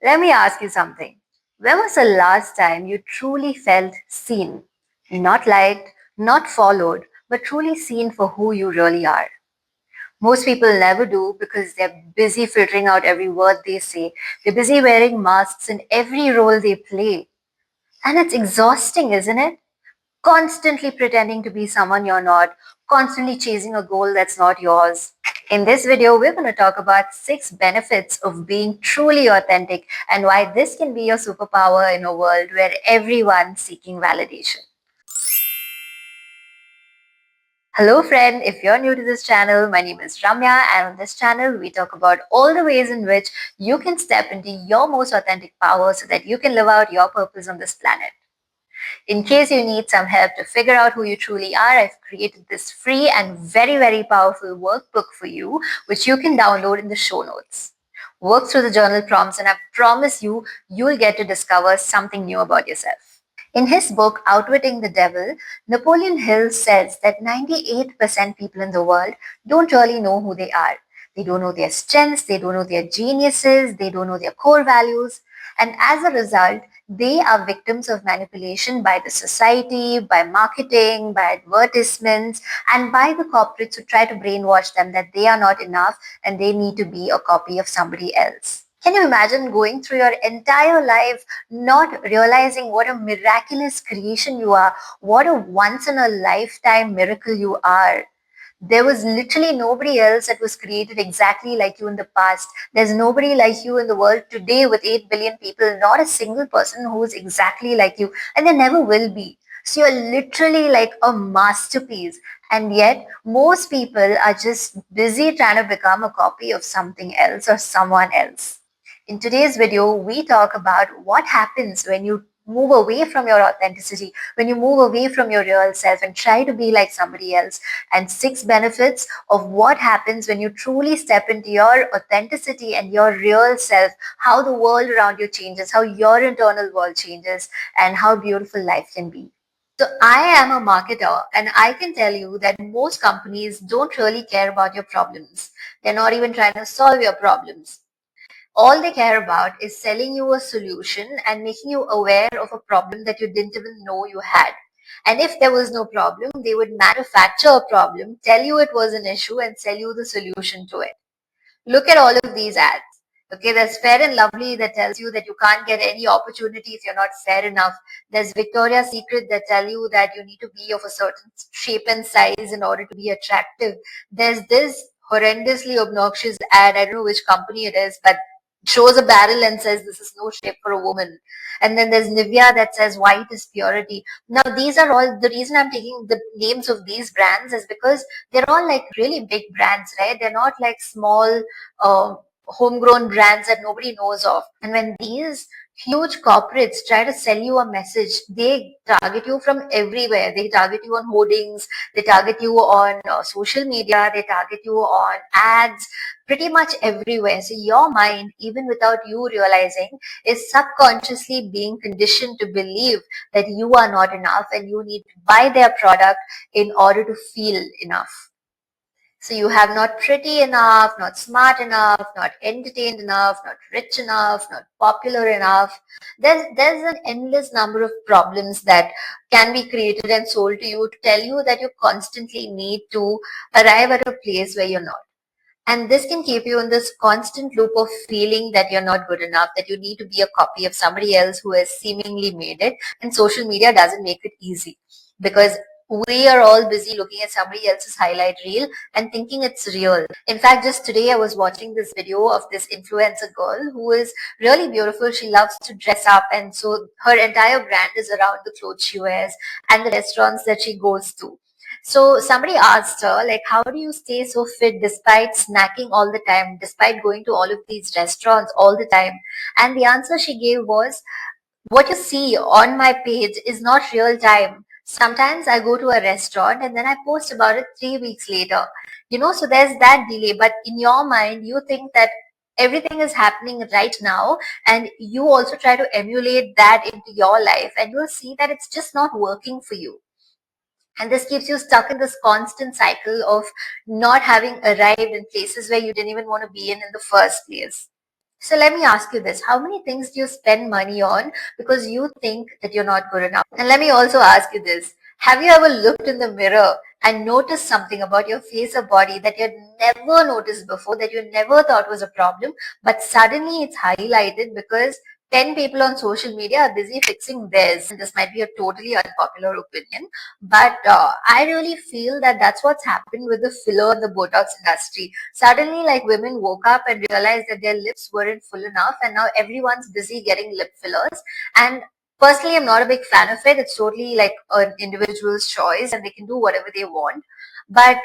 Let me ask you something. When was the last time you truly felt seen? Not liked, not followed, but truly seen for who you really are. Most people never do because they're busy filtering out every word they say. They're busy wearing masks in every role they play. And it's exhausting, isn't it? Constantly pretending to be someone you're not, constantly chasing a goal that's not yours. In this video, we're going to talk about 6 benefits of being truly authentic and why this can be your superpower in a world where everyone's seeking validation. Hello, friend. If you're new to this channel, my name is Ramya, and on this channel, we talk about all the ways in which you can step into your most authentic power so that you can live out your purpose on this planet. In case you need some help to figure out who you truly are, I've created this free and very powerful workbook for you, which you can download in the show notes. Work through the journal prompts, and I promise you, you'll get to discover something new about yourself. In his book, Outwitting the Devil, Napoleon Hill says that 98% people in the world don't really know who they are. They don't know their strengths, they don't know their geniuses, they don't know their core values. And as a result, they are victims of manipulation by the society, by marketing, by advertisements, and by the corporates who try to brainwash them that they are not enough and they need to be a copy of somebody else. Can you imagine going through your entire life not realizing what a miraculous creation you are, what a once in a lifetime miracle you are? There was literally nobody else that was created exactly like you in the past. There's nobody like you in the world today with 8 billion people, not a single person who is exactly like you, and there never will be. So you're literally like a masterpiece. And yet, most people are just busy trying to become a copy of something else or someone else. In today's video, we talk about what happens when you move away from your authenticity, when you move away from your real self and try to be like somebody else, and 6 benefits of what happens when you truly step into your authenticity and your real self, how the world around you changes, how your internal world changes, and how beautiful life can be. So I am a marketer and I can tell you that most companies don't really care about your problems. They're not even trying to solve your problems. All they care about is selling you a solution and making you aware of a problem that you didn't even know you had. And if there was no problem, they would manufacture a problem, tell you it was an issue, and sell you the solution to it. Look at all of these ads. Okay, there's Fair and Lovely that tells you that you can't get any opportunity if you're not fair enough. There's Victoria's Secret that tell you that you need to be of a certain shape and size in order to be attractive. There's this horrendously obnoxious ad, I don't know which company it is, but shows a barrel and says this is no shape for a woman. And then there's Nivea that says white is purity. Now these are all, the reason I'm taking the names of these brands is because they're all like really big brands, right? They're not like small homegrown brands that nobody knows of. And when these huge corporates try to sell you a message, they target you from everywhere. They target you on hoardings, they target you on social media, they target you on ads, pretty much everywhere. So your mind, even without you realizing, is subconsciously being conditioned to believe that you are not enough and you need to buy their product in order to feel enough. So you have not pretty enough, not smart enough, not entertained enough, not rich enough, not popular enough. There's an endless number of problems that can be created and sold to you to tell you that you constantly need to arrive at a place where you're not. And this can keep you in this constant loop of feeling that you're not good enough, that you need to be a copy of somebody else who has seemingly made it. And social media doesn't make it easy because we are all busy looking at somebody else's highlight reel and thinking it's real. In fact, just today I was watching this video of this influencer girl who is really beautiful. She loves to dress up, and so her entire brand is around the clothes she wears and the restaurants that she goes to. So somebody asked her, like, how do you stay so fit despite snacking all the time, despite going to all of these restaurants all the time? And the answer she gave was, what you see on my page is not real time. Sometimes I go to a restaurant and then I post about it 3 weeks later. So there's that delay. But in your mind, you think that everything is happening right now, and you also try to emulate that into your life, and you'll see that it's just not working for you. And this keeps you stuck in this constant cycle of not having arrived in places where you didn't even want to be in the first place. So let me ask you this. How many things do you spend money on because you think that you're not good enough? And let me also ask you this. Have you ever looked in the mirror and noticed something about your face or body that you had never noticed before, that you never thought was a problem, but suddenly it's highlighted because 10 people on social media are busy fixing theirs? And this might be a totally unpopular opinion, but I really feel that that's what's happened with the filler and the Botox industry. Suddenly, like, women woke up and realized that their lips weren't full enough, and now everyone's busy getting lip fillers. And personally, I'm not a big fan of it. It's totally like an individual's choice, and they can do whatever they want. But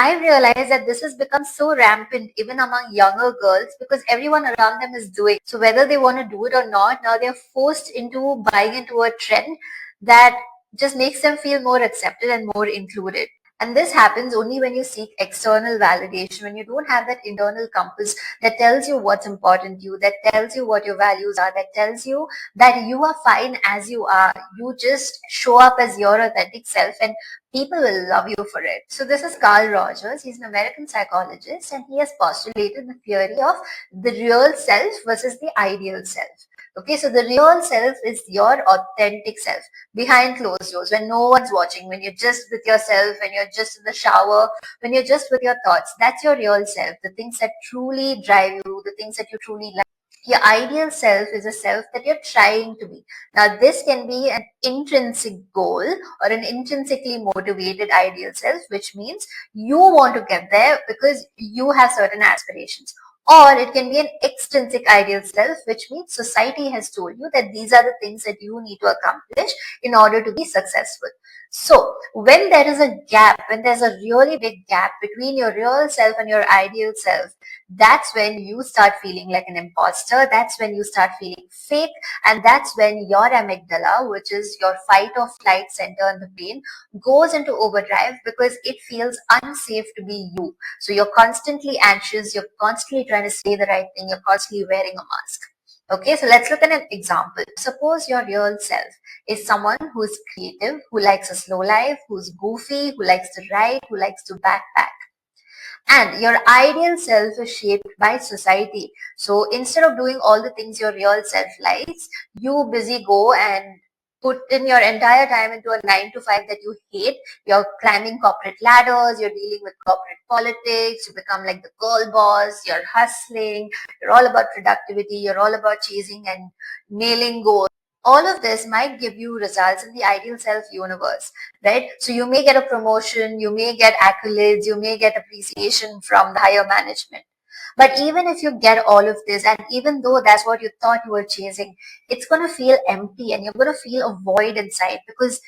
I realized that this has become so rampant even among younger girls because everyone around them is doing. So whether they want to do it or not, now they're forced into buying into a trend that just makes them feel more accepted and more included. And this happens only when you seek external validation, when you don't have that internal compass that tells you what's important to you, that tells you what your values are, that tells you that you are fine as you are. You just show up as your authentic self and people will love you for it. So this is Carl Rogers. He's an American psychologist and he has postulated the theory of the real self versus the ideal self. Okay, so the real self is your authentic self behind closed doors when no one's watching, when you're just with yourself, when you're just in the shower, when you're just with your thoughts. That's your real self, the things that truly drive you, the things that you truly like. Your ideal self is a self that you're trying to be. Now, this can be an intrinsic goal or an intrinsically motivated ideal self, which means you want to get there because you have certain aspirations. Or it can be an extrinsic ideal self, which means society has told you that these are the things that you need to accomplish in order to be successful. So, when there is a gap, when there's a really big gap between your real self and your ideal self, that's when you start feeling like an imposter. That's when you start feeling fake. And that's when your amygdala, which is your fight or flight center in the brain, goes into overdrive because it feels unsafe to be you. So you're constantly anxious, you're constantly trying to say the right thing, you're constantly wearing a mask. Okay, so let's look at an example. Suppose your real self is someone who is creative, who likes a slow life, who's goofy, who likes to write, who likes to backpack. And your ideal self is shaped by society. So instead of doing all the things your real self likes, you busy go and put in your entire time into a 9 to 5 that you hate. You're climbing corporate ladders, you're dealing with corporate politics, you become like the girl boss, you're hustling, you're all about productivity, you're all about chasing and nailing goals. All of this might give you results in the ideal self universe, right? So you may get a promotion, you may get accolades, you may get appreciation from the higher management. But even if you get all of this, and even though that's what you thought you were chasing, it's going to feel empty and you're going to feel a void inside because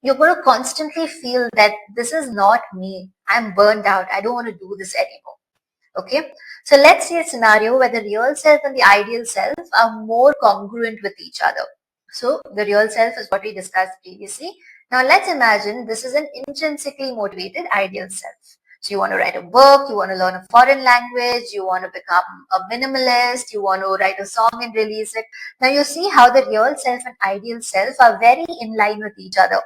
you're going to constantly feel that this is not me. I'm burned out. I don't want to do this anymore. Okay. So let's see a scenario where the real self and the ideal self are more congruent with each other. So the real self is what we discussed previously. Now let's imagine this is an intrinsically motivated ideal self. So you want to write a book, you want to learn a foreign language, you want to become a minimalist, you want to write a song and release it. Now you see how the real self and ideal self are very in line with each other,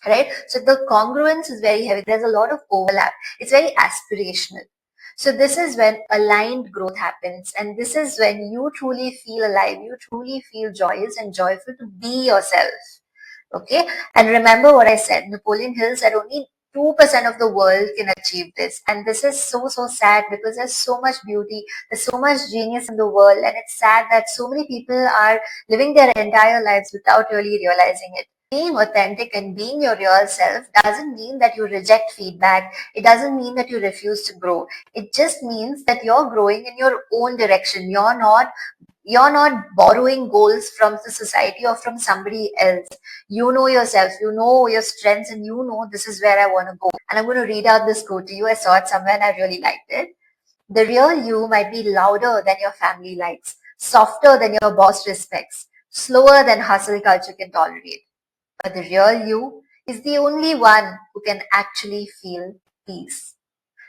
right? So the congruence is very heavy. There's a lot of overlap. It's very aspirational. So this is when aligned growth happens, and this is when you truly feel alive, you truly feel joyous and joyful to be yourself. Okay, and remember what I said. Napoleon Hill said only 2% of the world can achieve this, and this is so sad because there's so much beauty, there's so much genius in the world, and it's sad that so many people are living their entire lives without really realizing it. Being authentic and being your real self doesn't mean that you reject feedback. It doesn't mean that you refuse to grow. It just means that you're growing in your own direction. You're not borrowing goals from the society or from somebody else. You know yourself, you know your strengths, and you know this is where I want to go. And I'm going to read out this quote to you. I saw it somewhere and I really liked it. The real you might be louder than your family likes, softer than your boss respects, slower than hustle culture can tolerate. But the real you is the only one who can actually feel peace.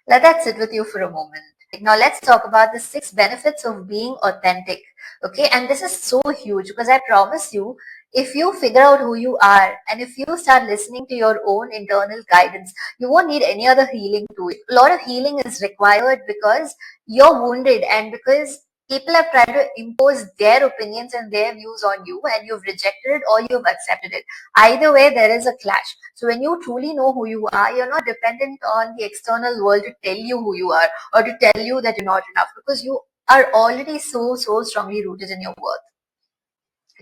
Let that sit with you for a moment. Now let's talk about the 6 benefits of being authentic. Okay, and this is so huge because I promise you, if you figure out who you are and if you start listening to your own internal guidance, you won't need any other healing tool. A lot of healing is required because you're wounded and because People have tried to impose their opinions and their views on you, and you've rejected it or you've accepted it. Either way, there is a clash. So when you truly know who you are, you're not dependent on the external world to tell you who you are or to tell you that you're not enough, because you are already so strongly rooted in your worth.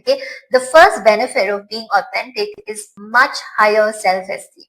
Okay. The first benefit of being authentic is much higher self-esteem.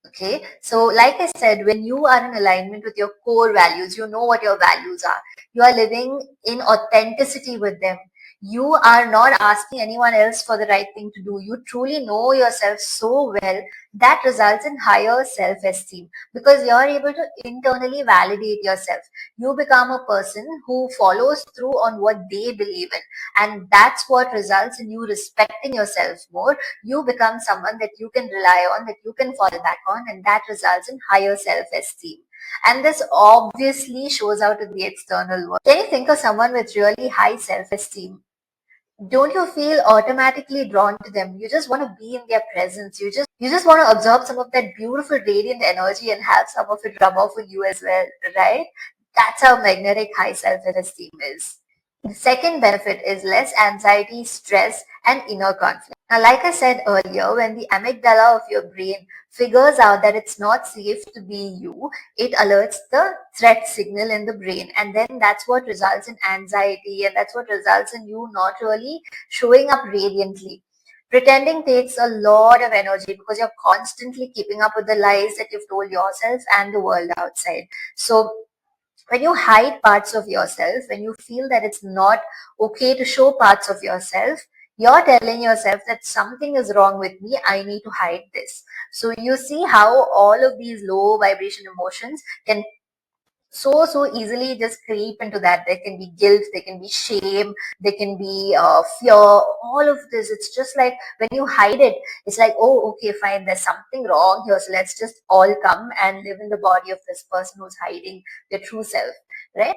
Okay, so like I said, when you are in alignment with your core values, you know what your values are. You are living in authenticity with them. You are not asking anyone else for the right thing to do. You truly know yourself so well that results in higher self esteem because you're able to internally validate yourself. You become a person who follows through on what they believe in, and that's what results in you respecting yourself more. You become someone that you can rely on, that you can fall back on, and that results in higher self esteem. And this obviously shows out in the external world. Can you think of someone with really high self esteem? Don't you feel automatically drawn to them? You just want to be in their presence. You just want to absorb some of that beautiful radiant energy and have some of it rub off on you as well, right? That's how magnetic high self-esteem is. The second benefit is less anxiety, stress, and inner conflict. Now, like I said earlier, when the amygdala of your brain figures out that it's not safe to be you, it alerts the threat signal in the brain. And then that's what results in anxiety, and that's what results in you not really showing up radiantly. Pretending takes a lot of energy because you're constantly keeping up with the lies that you've told yourself and the world outside. So when you hide parts of yourself, when you feel that it's not okay to show parts of yourself, you're telling yourself that something is wrong with me, I need to hide this. So you see how all of these low vibration emotions can so easily just creep into that. There can be guilt, there can be shame, there can be fear, all of this. It's just like when you hide it, it's like, oh, okay, fine, there's something wrong here, so let's just all come and live in the body of this person who's hiding their true self, right?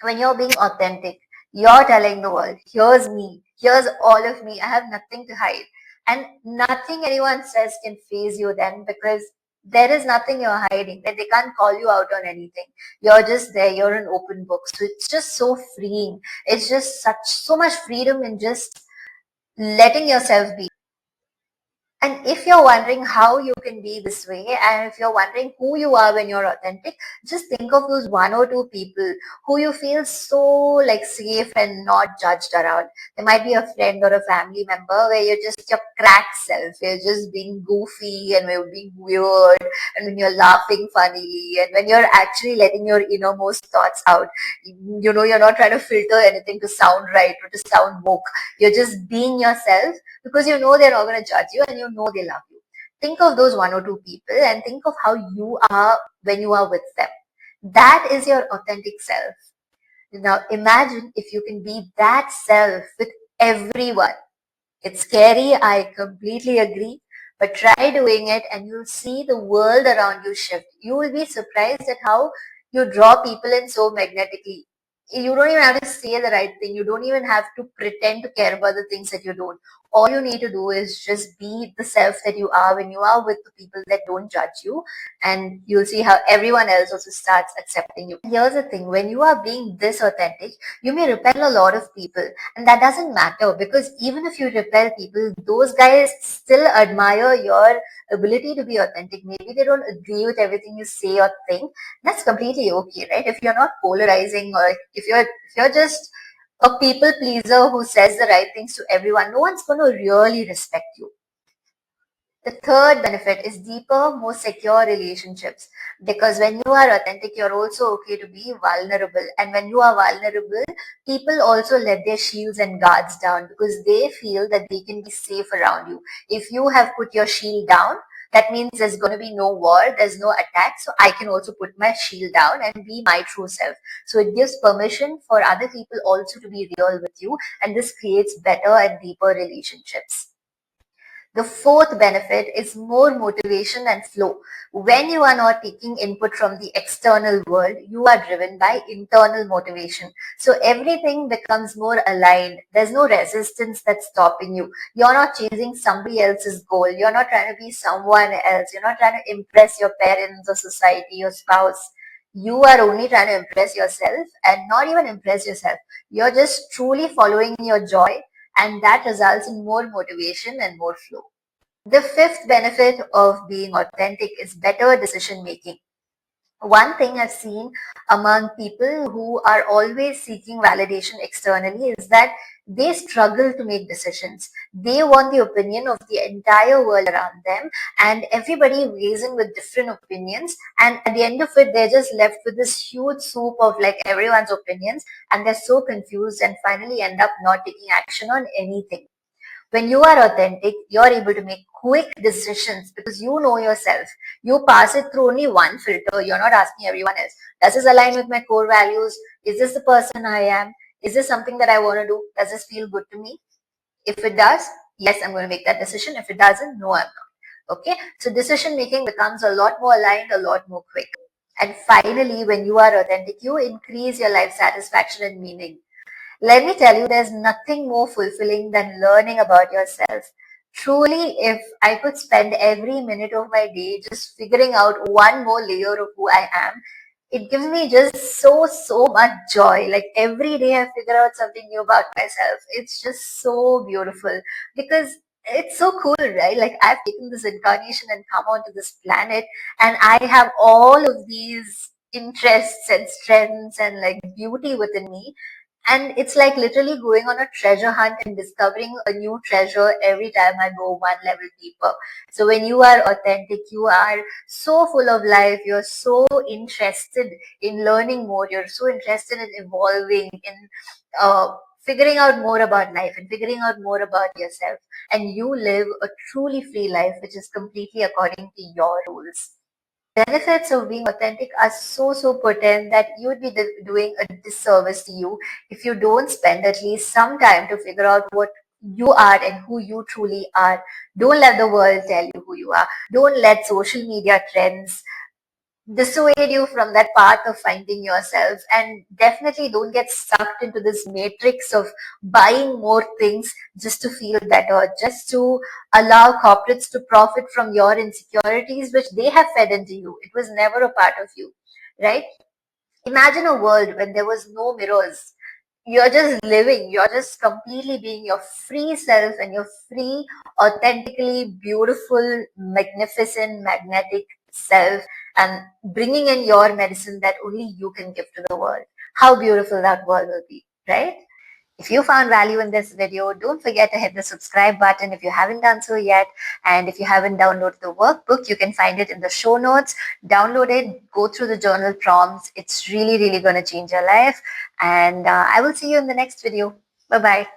When you're being authentic, you're telling the world, here's me, here's all of me, I have nothing to hide. And nothing anyone says can phase you then, because there is nothing you're hiding. They can't call you out on anything. You're just there, you're an open book. So it's just so freeing. It's just so much freedom in just letting yourself be. And if you're wondering how you can be this way, and if you're wondering who you are when you're authentic, just think of those one or two people who you feel so like safe and not judged around. There might be a friend or a family member where you're just your crack self. You're just being goofy and you're being weird, and when you're laughing funny, and when you're actually letting your innermost thoughts out. You know, you're not trying to filter anything to sound right or to sound woke. You're just being yourself because you know they're not going to judge you and you know they love you. Think of those one or two people and think of how you are when you are with them. That is your authentic self. Now imagine if you can be that self with everyone. It's scary, I completely agree. But try doing it and you'll see the world around you shift. You will be surprised at how you draw people in so magnetically. You don't even have to say the right thing. You don't even have to pretend to care about the things that you don't. All you need to do is just be the self that you are when you are with the people that don't judge you, and you'll see how everyone else also starts accepting you. Here's the thing, when you are being this authentic, you may repel a lot of people, and that doesn't matter because even if you repel people, those guys still admire your ability to be authentic. Maybe they don't agree with everything you say or think. That's completely okay, right? If you're not polarizing, or if you're just a people pleaser who says the right things to everyone, no one's going to really respect you. The third benefit is deeper, more secure relationships. Because when you are authentic, you're also okay to be vulnerable. And when you are vulnerable, people also let their shields and guards down because they feel that they can be safe around you. If you have put your shield down, that means there's going to be no war, there's no attack. So I can also put my shield down and be my true self. So it gives permission for other people also to be real with you. And this creates better and deeper relationships. The fourth benefit is more motivation and flow. When you are not taking input from the external world, you are driven by internal motivation. So everything becomes more aligned. There's no resistance that's stopping you. You're not chasing somebody else's goal. You're not trying to be someone else. You're not trying to impress your parents or society, your spouse. You are only trying to impress yourself and not even impress yourself. You're just truly following your joy, and that results in more motivation and more flow. The fifth benefit of being authentic is better decision making. One thing I've seen among people who are always seeking validation externally is that they struggle to make decisions. They want the opinion of the entire world around them, and everybody weighs in with different opinions. And at the end of it, they're just left with this huge soup of like everyone's opinions, and they're so confused and finally end up not taking action on anything. When you are authentic, you're able to make quick decisions because you know yourself. You pass it through only one filter. You're not asking everyone else. Does this align with my core values? Is this the person I am? Is this something that I want to do? Does this feel good to me? If it does, yes, I'm going to make that decision. If it doesn't, no, I'm not. Okay. So decision making becomes a lot more aligned, a lot more quick. And finally, when you are authentic, you increase your life satisfaction and meaning. Let me tell you, there's nothing more fulfilling than learning about yourself. Truly, if I could spend every minute of my day just figuring out one more layer of who I am, it gives me just so much joy. Like every day I figure out something new about myself. It's just so beautiful because it's so cool, right? Like I've taken this incarnation and come onto this planet, and I have all of these interests and strengths and like beauty within me, and it's like literally going on a treasure hunt and discovering a new treasure every time I go one level deeper. So when you are authentic, you are so full of life, you're so interested in learning more, you're so interested in evolving, in figuring out more about life and figuring out more about yourself. And you live a truly free life, which is completely according to your rules. Benefits of being authentic are so potent that you would be doing a disservice to you if you don't spend at least some time to figure out what you are and who you truly are. Don't let the world tell you who you are. Don't let social media trends dissuade you from that path of finding yourself, and definitely don't get sucked into this matrix of buying more things just to feel better, just to allow corporates to profit from your insecurities which they have fed into you. It was never a part of you, right? Imagine a world when there was no mirrors. You're just living, you're just completely being your free self, and your free, authentically beautiful, magnificent, magnetic self, and bringing in your medicine that only you can give to the world. How beautiful that world will be, right? If you found value in this video, don't forget to hit the subscribe button if you haven't done so yet. And if you haven't downloaded the workbook, you can find it in the show notes. Download it, go through the journal prompts. It's really going to change your life. And I will see you in the next video. Bye bye.